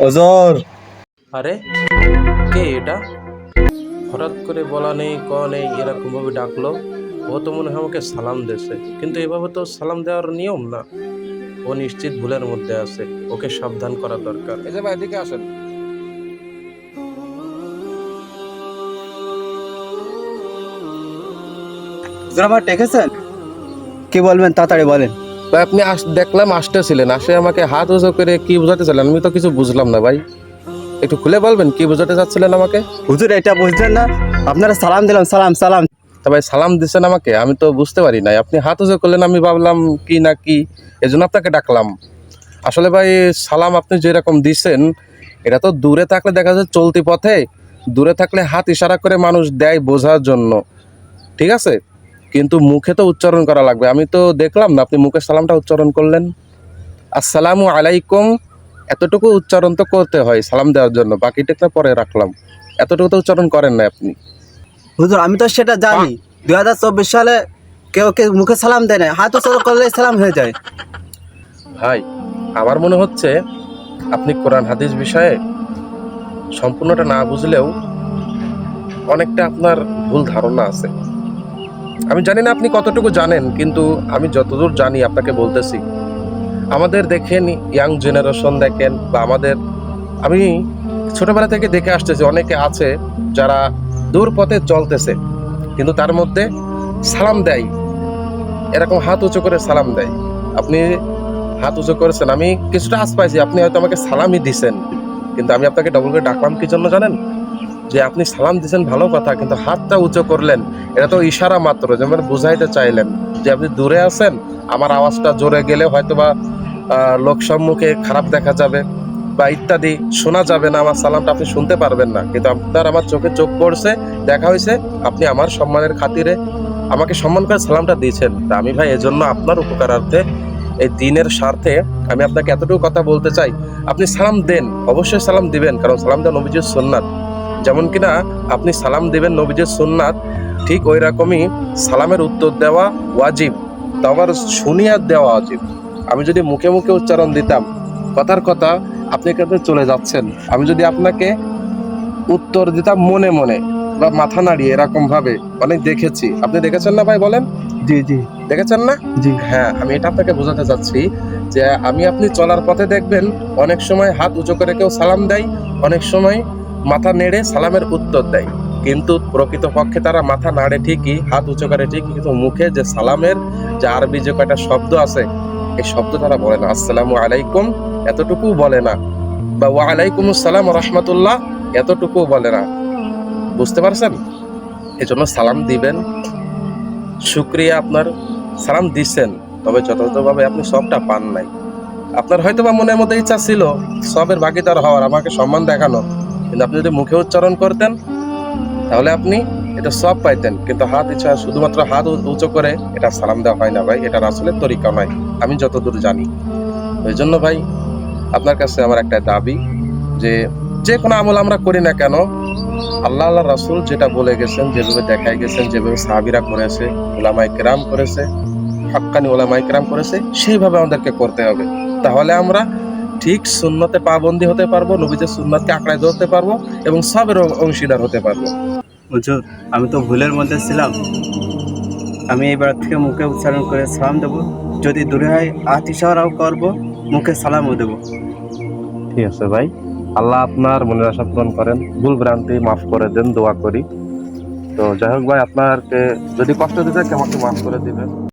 অজর। আরে কে এটা? হঠাৎ করে বলা নেই ক নেই এরকম ভাবে ডাকলো। ও তো মনে হয় আমাকে সালাম দিয়েছে, কিন্তু এভাবে তো সালাম দেওয়ার নিয়ম না। ও নিশ্চিত ভুলের মধ্যে আছে, ওকে সাবধান করা দরকার। এই যে ভাই এদিকে আসেন। হুজুর আমার ডেকেছেন? কি বলবেন তাড়াতাড়ি বলেন। ভাই আপনি দেখলাম আসতেছিলেন, আসে আমাকে হাত উঁচু করে কি বোঝাতে চাইলেন আমি তো কিছু বুঝলাম না ভাই। একটু খুলে বলবেন কি বোঝাতে চাচ্ছিলেন আমাকে? হুজুর এটা বুঝলেন না? আপনারা সালাম দিলাম, সালাম সালাম। তা ভাই সালাম দিচ্ছেন আমাকে, আমি তো বুঝতে পারি নাই। আপনি হাত উঁচু করলেন, আমি ভাবলাম কি না কি, এজন্য আপনাকে ডাকলাম। আসলে ভাই সালাম আপনি যেরকম দিচ্ছেন, এটা তো দূরে থাকলে দেখা যায় চলতি পথে দূরে থাকলে হাত ইশারা করে মানুষ দেয় বোঝার জন্য, ঠিক আছে, কিন্তু মুখে তো উচ্চারণ করা লাগবে। আমি তো দেখলাম না আপনি মুখে সালামটা উচ্চারণ করলেন, আসসালামু আলাইকুম, এতটুকু উচ্চারণ তো করতে হয় সালাম দেওয়ার জন্য, বাকিটা পরে রাখলাম। এতটুকু তো উচ্চারণ করেন না আপনি। হুজুর আমি তো সেটা জানি, 2024 সালে কেউ কেউ মুখে সালাম দেয় না, হাত উঁচু করলে সালাম হয়ে যায়। ভাই আমার মনে হচ্ছে আপনি কোরআন হাদিস বিষয়ে সম্পূর্ণটা না বুঝলেও অনেকটা আপনার ভুল ধারণা আছে। আমি জানি না আপনি কতটুকু জানেন, কিন্তু আমি যতদূর জানি আপনাকে বলতেছি। আমাদের দেখেন ইয়াং জেনারেশন দেখেন, বা আমি ছোটবেলা থেকে দেখে আসতেছি অনেকে আছে যারা দূর পথে চলতেছে, কিন্তু তার মধ্যে সালাম দেয়, এরকম হাত উঁচু করে সালাম দেয়। আপনি হাত উঁচু করেছেন, আমি কিছুটা আশ পাইছি, আপনি হয়তো আমাকে সালামই দিছেন, কিন্তু আমি আপনাকে ডবল করে ডাকলাম কি জন্য জানেন? যে আপনি সালাম দিচ্ছেন ভালো কথা, কিন্তু হাতটা উঁচু করলেন, এটা তো ইশারা মাত্র, যেমন বুঝাইতে চাইলেন যে আপনি দূরে আছেন, আমার আওয়াজটা জোরে গেলে হয়তোবা লোক সম্মুখে খারাপ দেখা যাবে বা ইত্যাদি, শোনা যাবে না, আমার সালামটা আপনি শুনতে পারবেন না, কিন্তু আপনার আমার চোখে চোখ পড়ছে, দেখা হয়েছে, আপনি আমার সম্মানের খাতিরে আমাকে সম্মান করে সালামটা দিয়েছেন। তা আমি ভাই এজন্য আপনার উপকারার্থে, এই দিনের স্বার্থে আমি আপনাকে এতটুকু কথা বলতে চাই, আপনি সালাম দেন, অবশ্যই সালাম দিবেন, কারণ সালাম দেওয়া নবীজির সুন্নাত। যেমন কিনা আপনি সালাম দিবেন নবীজির সুন্নাত, ঠিক ওই রকমই সালামের উত্তর দেওয়া ওয়াজিব, তা আমার শুনিয়া দেওয়া ওয়াজিব। আমি যদি মুখে মুখে উচ্চারণ দিতাম কথার কথা, আপনি কাছে চলে যাচ্ছেন, আমি যদি আপনাকে উত্তর দিতাম মনে মনে বা মাথা নাড়িয়ে এরকম ভাবে, অনেক দেখেছি, আপনি দেখেছেন না ভাই বলেন? জি জি দেখেছেন না? জি। হ্যাঁ, আমি এটা আপনাকে বোঝাতে চাচ্ছি যে আপনি চলার পথে দেখবেন অনেক সময় হাত উঁচু করে কেউ সালাম দেয়, অনেক সময় মাথা নেড়ে সালামের উত্তর দেয়, কিন্তু প্রকৃতপক্ষে তারা মাথা নাড়ে ঠিকই, হাত উঁচু করে ঠিকই, কিন্তু মুখে যে সালামের যে আরবি যে কয়টা শব্দ আছে, এই শব্দ তারা বলে না। আসসালামু আলাইকুম এতটুকু বলে না, বা ওয়া আলাইকুম আসসালাম ওয়া রাহমাতুল্লাহ এতটুকু বলে না। বুঝতে পারছেন? এজন্য সালাম দিবেন, শুকরিয়া আপনার, সালাম দিচ্ছেন, তবে যথাযথভাবে আপনি সবটা পান নাই। আপনার হয়তো বা মনের মধ্যে ইচ্ছা ছিল সবের ভাগিদার হওয়ার, আমাকে সম্মান দেখানো, কিন্তু আপনি যদি মুখে উচ্চারণ করতেন তাহলে আপনি এটা সব পাইতেন, কিন্তু হাত ইচ্ছা শুধুমাত্র হাত উঁচু করে এটা সালাম দেওয়া হয় না ভাই, এটা রাসূলের তরিকা নয়, আমি যতদূর জানি। ওই জন্য ভাই আপনার কাছে আমার একটা দাবি, যে যে কোনো আমল আমরা করি না কেন, আল্লাহ রাসূল যেটা বলে গেছেন, যেভাবে দেখাই গেছেন, যেভাবে সাহাবীরা করেছে, উলামায়ে কেরাম করেছে, হাক্কানি উলামায়ে কেরাম করেছে, সেইভাবে আমাদেরকে করতে হবে। তাহলে আমরা ঠিক সুন্নতে পাবন্দী হতে পারবো, নবীজির সুন্নাতকে আঁকড়ায় ধরতে পারবো এবং সবের অংশীদার হতে পারবো। হুজুর আমি তো ভুলের মধ্যে ছিলাম, আমি এবার থেকে মুখে উচ্চারণ করে সালাম দেবো, যদি দূরে হয় হাত ইশারাও করবো, মুখে সালামও দেবো। ঠিক আছে ভাই, আল্লাহ আপনার মনের আশা পূরণ করেন, ভুল ভ্রান্তি মাফ করে দেন, দোয়া করি। তো যাই হোক ভাই, আপনাকে যদি কষ্ট দিতে আমাকে মাফ করে দিবেন।